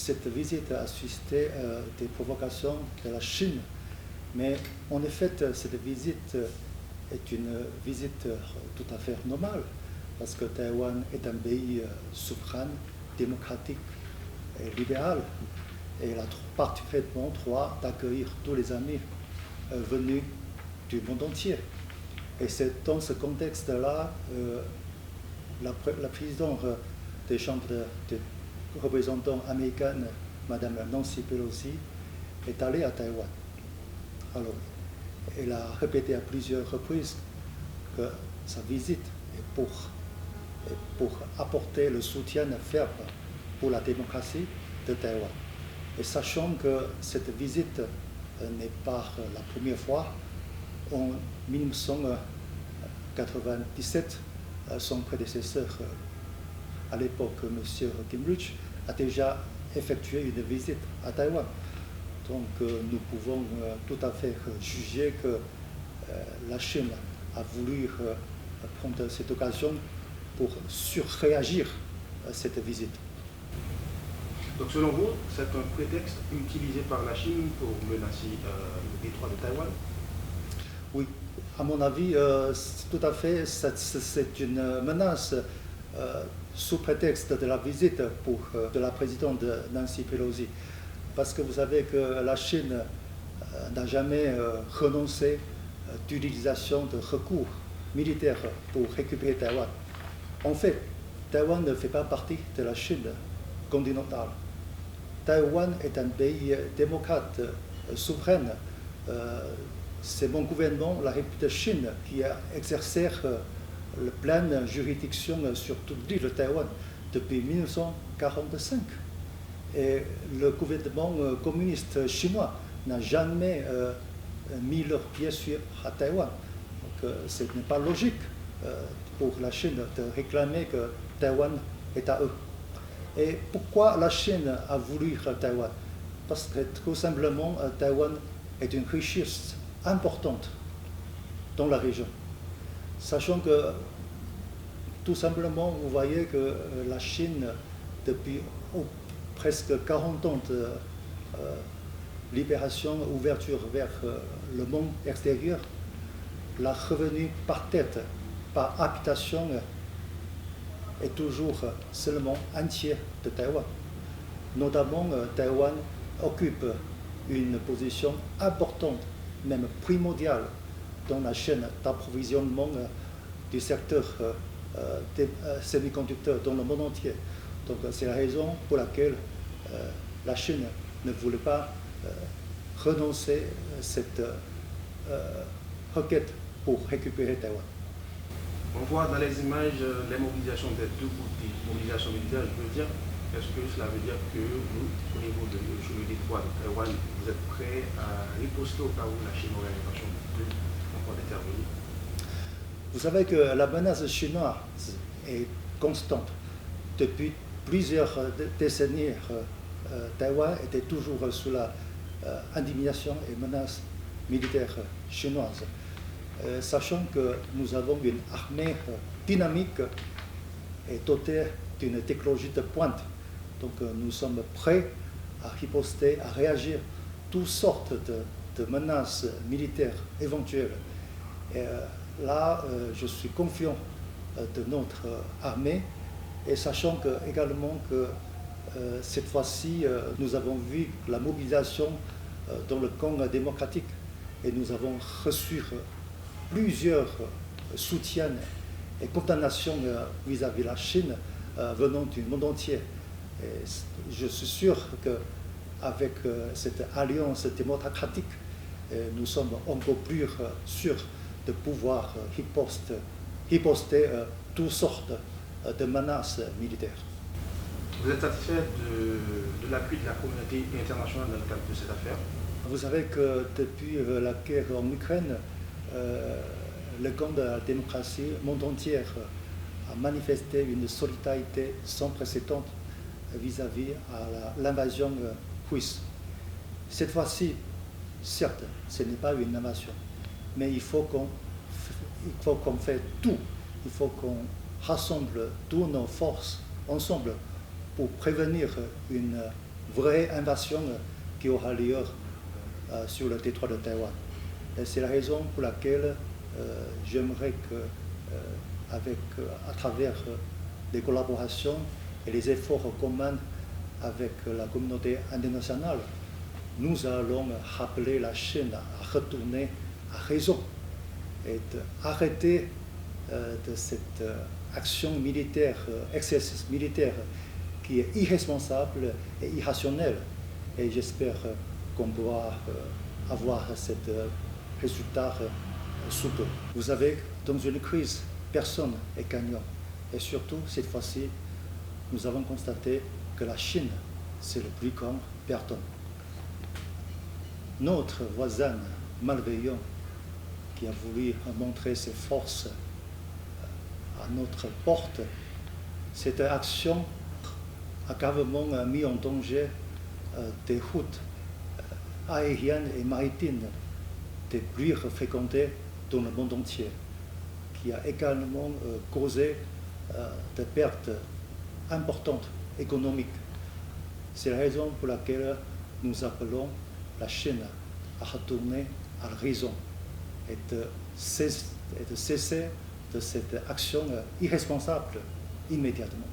cette visite a suscité des provocations de la Chine. Mais en effet, cette visite est une visite tout à fait normale, parce que Taïwan est un pays souverain, démocratique et libéral. Et il a parfaitement droit d'accueillir tous les amis venus du monde entier. Et c'est dans ce contexte-là, la présidente des chambres des représentants américaines, Mme Nancy Pelosi, est allée à Taïwan. Alors, elle a répété à plusieurs reprises que sa visite est pour apporter le soutien ferme pour la démocratie de Taïwan. Et sachant que cette visite n'est pas la première fois, en 1997, son prédécesseur à l'époque, M. Gingrich, a déjà effectué une visite à Taïwan. Donc nous pouvons tout à fait juger que la Chine a voulu prendre cette occasion pour surréagir à cette visite. Donc selon vous, c'est un prétexte utilisé par la Chine pour menacer le détroit de Taïwan? Oui, à mon avis, tout à fait, c'est une menace sous prétexte de la visite de la présidente Nancy Pelosi. Parce que vous savez que la Chine n'a jamais renoncé d'utilisation de recours militaires pour récupérer Taïwan. En fait, Taïwan ne fait pas partie de la Chine continentale. Taïwan est un pays démocrate, souverain. C'est mon gouvernement, la République de Chine, qui a exercé la pleine juridiction sur toute l'île de Taïwan depuis 1945. Et le gouvernement communiste chinois n'a jamais mis leurs pieds sur Taïwan. Donc ce n'est pas logique pour la Chine de réclamer que Taïwan est à eux. Et pourquoi la Chine a voulu Taïwan? Parce que tout simplement, Taïwan est une richesse importante dans la région. Sachant que, tout simplement, vous voyez que la Chine, depuis presque 40 ans de libération, ouverture vers le monde extérieur, la revenu par tête, par habitation, est toujours seulement un tiers de Taïwan. Notamment, Taïwan occupe une position importante, même primordiale, dans la chaîne d'approvisionnement du secteur des semi-conducteurs dans le monde entier. Donc c'est la raison pour laquelle la Chine ne voulait pas renoncer à cette requête pour récupérer Taïwan. On voit dans les images les mobilisations des deux côtés, mobilisation militaire, je veux dire. Est-ce que cela veut dire que vous, au niveau du détroit de Taïwan, vous êtes prêts à riposter au cas où la Chine aurait l'intention de encore d'intervenir? Vous savez que la menace chinoise est constante. Depuis plusieurs décennies, Taïwan était toujours sous la intimidation et menace militaire chinoise. Sachant que nous avons une armée dynamique et dotée d'une technologie de pointe. Donc nous sommes prêts à riposter, à réagir à toutes sortes de menaces militaires éventuelles. Et là, je suis confiant de notre armée, et sachant également que cette fois-ci, nous avons vu la mobilisation dans le camp démocratique, et nous avons reçu plusieurs soutiens et condamnations vis-à-vis de la Chine venant du monde entier. Et je suis sûr qu'avec cette alliance démocratique, nous sommes encore plus sûrs de pouvoir riposter toutes sortes de menaces militaires. Vous êtes satisfait de l'appui de la communauté internationale dans le cadre de cette affaire? Vous savez que depuis la guerre en Ukraine, le camp de la démocratie monde entière a manifesté une solidarité sans précédent vis-à-vis de l'invasion russe. Cette fois-ci, certes, ce n'est pas une invasion, mais il faut qu'on fasse tout. Il faut qu'on rassemble toutes nos forces ensemble pour prévenir une vraie invasion qui aura lieu sur le détroit de Taïwan. Et c'est la raison pour laquelle j'aimerais que, à travers des collaborations et les efforts communs avec la communauté internationale, nous allons rappeler la Chine à retourner à raison et d'arrêter de cette action militaire, exercice militaire qui est irresponsable et irrationnel. Et j'espère qu'on pourra avoir ce résultat sous peu. Vous savez, dans une crise, personne n'est gagnant. Et surtout, cette fois-ci, nous avons constaté que la Chine, c'est le plus grand perdant. Notre voisin malveillant qui a voulu montrer ses forces à notre porte, cette action a gravement mis en danger des routes aériennes et maritimes des plus fréquentées dans le monde entier, qui a également causé des pertes importantes économiques. C'est la raison pour laquelle nous appelons la Chine à retourner à la raison et de cesser de cette action irresponsable immédiatement.